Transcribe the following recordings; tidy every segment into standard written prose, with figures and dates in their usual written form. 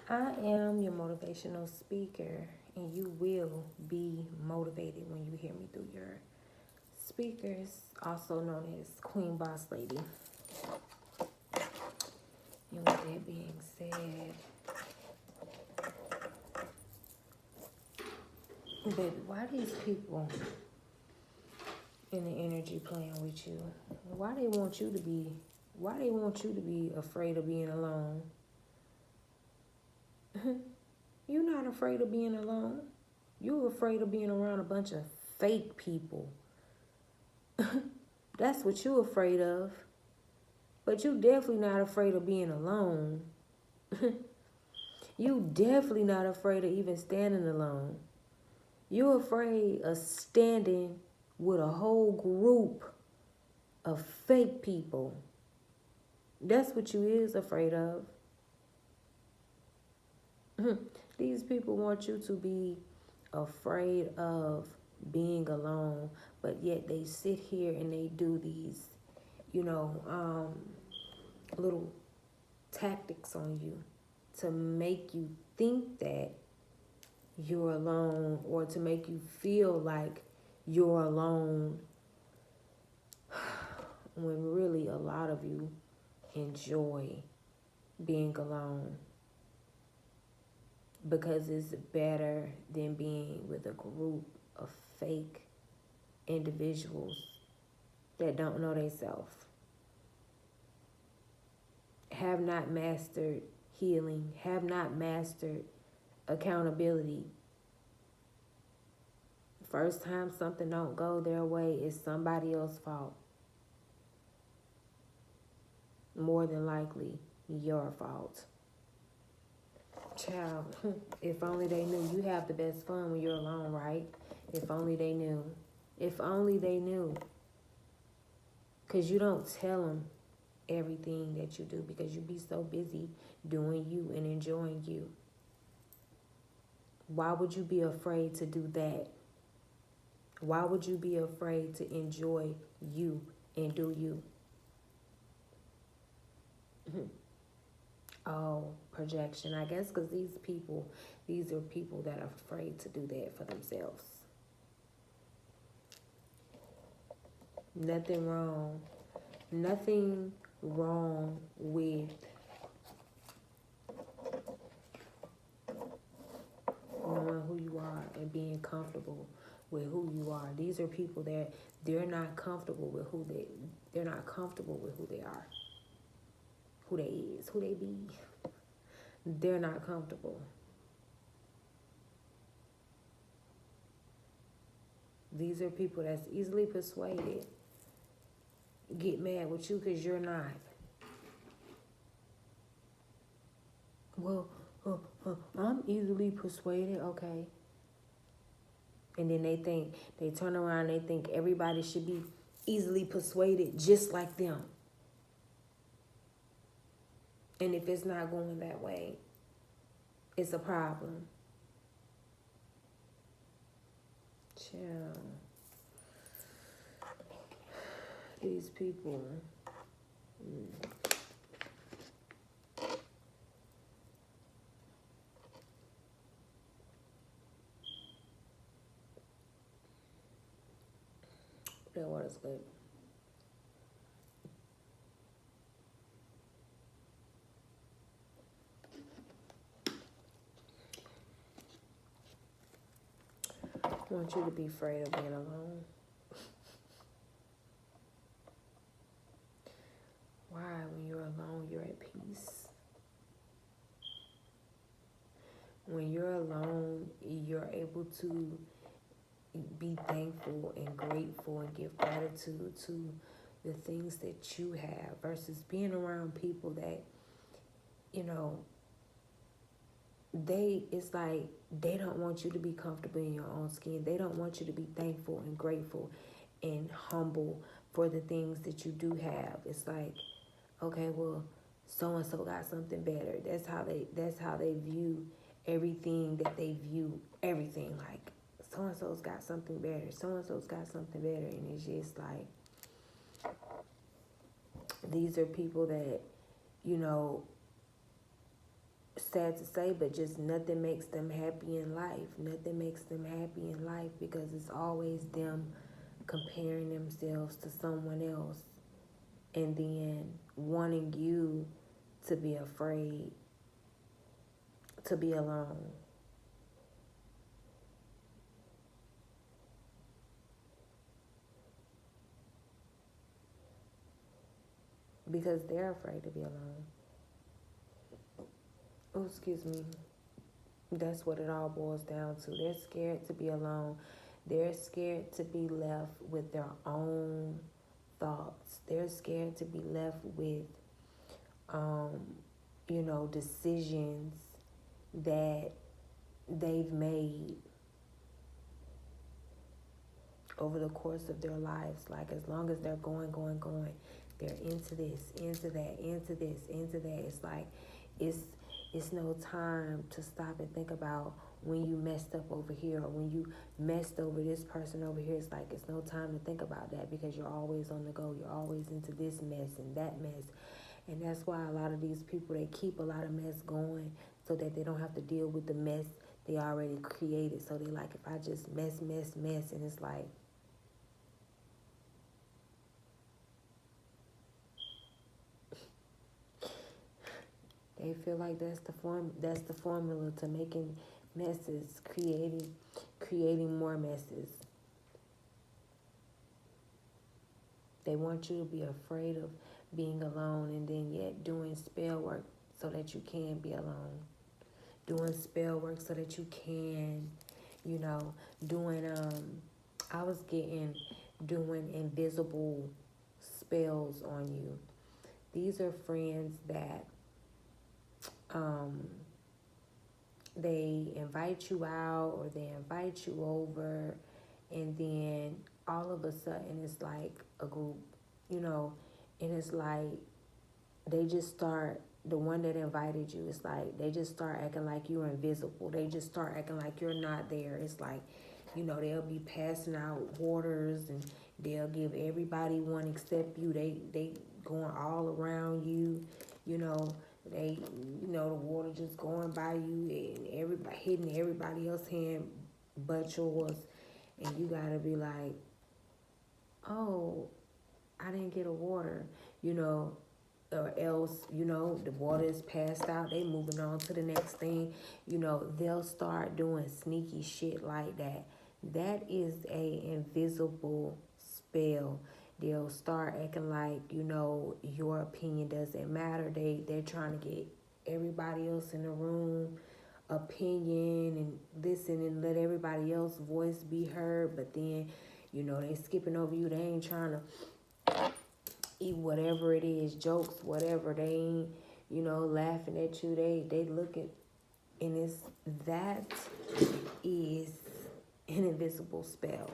I am your motivational speaker, and you will be motivated when you hear me through your speakers, also known as Queen Boss Lady. And with that being said, baby, why these people in the energy playing with you? Why they want you to be? Why they want you to be afraid of being alone? You're not afraid of being alone. You're afraid of being around a bunch of fake people. That's what you're afraid of. But you definitely not afraid of being alone. You definitely not afraid of even standing alone. You're afraid of standing with a whole group of fake people. That's what you is afraid of. These people want you to be afraid of being alone, but yet they sit here and they do these, little tactics on you to make you think that you're alone or to make you feel like you're alone when really a lot of you enjoy being alone because it's better than being with a group of fake individuals that don't know themselves, have not mastered healing, have not mastered accountability. First time something don't go their way, it's somebody else's fault. More than likely, your fault. Child, if only they knew. You have the best fun when you're alone, right? If only they knew. If only they knew. Because you don't tell them everything that you do because you be so busy doing you and enjoying you. Why would you be afraid to do that? Why would you be afraid to enjoy you and do you? Oh, projection. I guess because these are people that are afraid to do that for themselves. Nothing wrong. Nothing wrong with knowing who you are and being comfortable with who you are. These are people that they're not comfortable with they're not comfortable with who they are, who they is, who they be. They're not comfortable. These are people that's easily persuaded. Get mad with you because you're not. Well, I'm easily persuaded. Okay. And then they turn around and they think everybody should be easily persuaded just like them. And if it's not going that way, it's a problem. Chill. These people. That water's good. I want you to be afraid of being alone. Why? When you're alone, you're at peace. When you're alone, you're able to be thankful and grateful and give gratitude to the things that you have versus being around people that, you know, it's like they don't want you to be comfortable in your own skin. They don't want you to be thankful and grateful and humble for the things that you do have. It's like, okay, well, so and so got something better. That's how they view everything, that they view everything like so and so's got something better. So and so's got something better, and it's just like these are people that, you know, sad to say, but just nothing makes them happy in life. Nothing makes them happy in life because it's always them comparing themselves to someone else and then wanting you to be afraid to be alone. Because they're afraid to be alone. Oh, excuse me. That's what it all boils down to. They're scared to be alone. They're scared to be left with their own thoughts. They're scared to be left with, decisions that they've made over the course of their lives. Like, as long as they're going, they're into this, into that, into this, into that. It's like, it's no time to stop and think about when you messed up over here or when you messed over this person over here. It's like, it's no time to think about that because you're always on the go. You're always into this mess and that mess. And that's why a lot of these people, they keep a lot of mess going so that they don't have to deal with the mess they already created. So they like, if I just mess, and it's like, they feel like that's the formula to making messes, creating more messes. They want you to be afraid of being alone and then yet doing spell work so that you can be alone. Doing spell work so that you can, doing I was doing invisible spells on you. These are friends that they invite you out or they invite you over, and then all of a sudden it's like a group, and it's like they just start, the one that invited you, it's like they just start acting like you're invisible. They just start acting like you're not there. It's like, they'll be passing out waters and they'll give everybody one except you. They going all around you, they, the water just going by you and everybody hitting everybody else's hand but yours. And you gotta be like, oh, I didn't get a water, or else, the water is passed out. They moving on to the next thing. They'll start doing sneaky shit like that. That is a invisible spell. They'll start acting like, your opinion doesn't matter. They're trying to get everybody else in the room opinion and listen and let everybody else's voice be heard. But then, they skipping over you. They ain't trying to eat whatever it is, jokes, whatever. They ain't, laughing at you. They looking, and that is an invisible spell.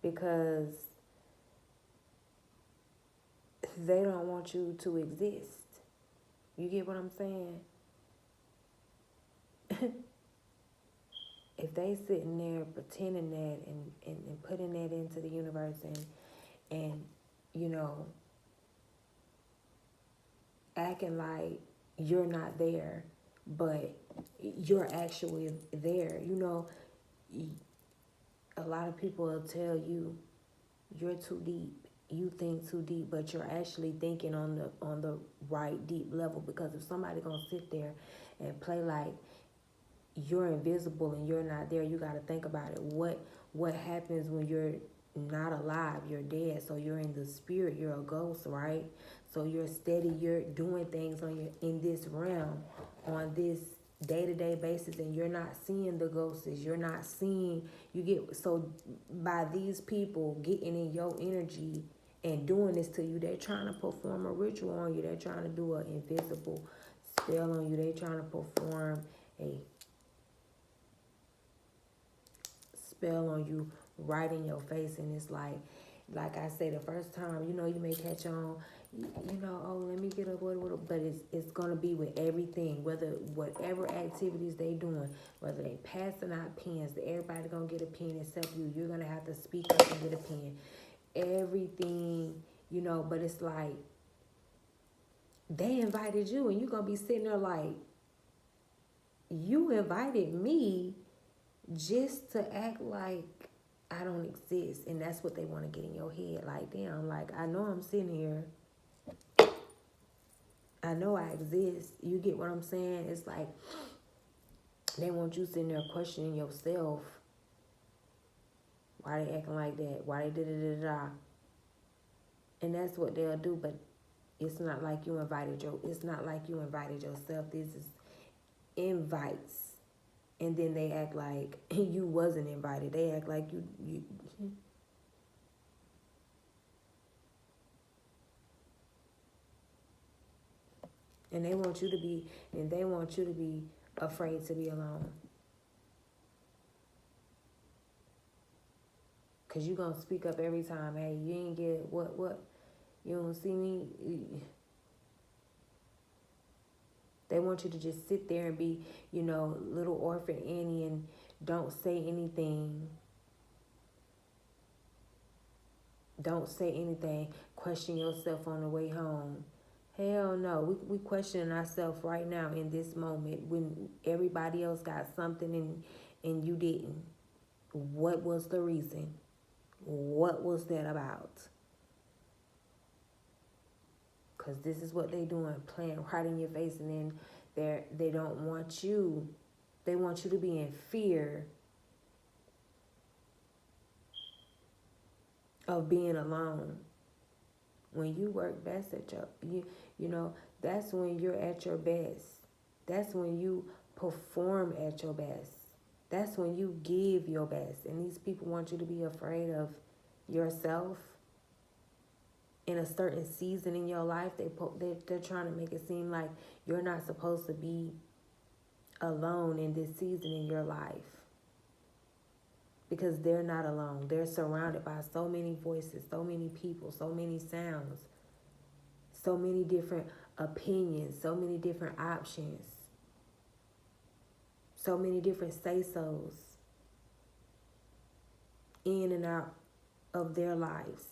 Because they don't want you to exist. You get what I'm saying? If they sitting there pretending that and putting that into the universe and acting like you're not there, but you're actually there, a lot of people will tell you you're too deep. You think too deep, but you're actually thinking on the right deep level. Because if somebody gonna sit there and play like you're invisible and you're not there, you got to think about it. What happens when you're not alive? You're dead. So you're in the spirit. You're a ghost, right? So you're steady. You're doing things in this realm on this day-to-day basis, and you're not seeing the ghosts. You're not seeing. So by these people getting in your energy and doing this to you, they're trying to perform a ritual on you. They're trying to do an invisible spell on you. They're trying to perform a spell on you right in your face. And it's like I say, the first time, you may catch on, oh, let me get a whatever, but it's gonna be with everything, whatever activities they doing, whether they passing out pens, everybody gonna get a pen except you. You're gonna have to speak up and get a pen. Everything, but it's like They invited you, and you're going to be sitting there like, you invited me just to act like I don't exist. And that's what they want to get in your head. Like, damn, like, I know I'm sitting here. I know I exist. You get what I'm saying? It's like they want you sitting there questioning yourself. Why they acting like that? Why they da-da-da-da-da? And that's what they'll do. But it's not like you invited yourself. This is invites. And then they act like you wasn't invited. They act like you and they want you to be afraid to be alone. Cause you gonna speak up every time. Hey, you ain't get what you don't see me. They want you to just sit there and be, little orphan Annie and don't say anything. Don't say anything. Question yourself on the way home. Hell no. We questioning ourselves right now in this moment when everybody else got something and you didn't. What was the reason? What was that about? Because this is what they doing, playing right in your face, and then they don't want you. They want you to be in fear of being alone. When you work best at that's when you're at your best. That's when you perform at your best. That's when you give your best. And these people want you to be afraid of yourself. In a certain season in your life, they're trying to make it seem like you're not supposed to be alone in this season in your life. Because they're not alone. They're surrounded by so many voices, so many people, so many sounds, so many different opinions, so many different options, so many different say-sos in and out of their lives.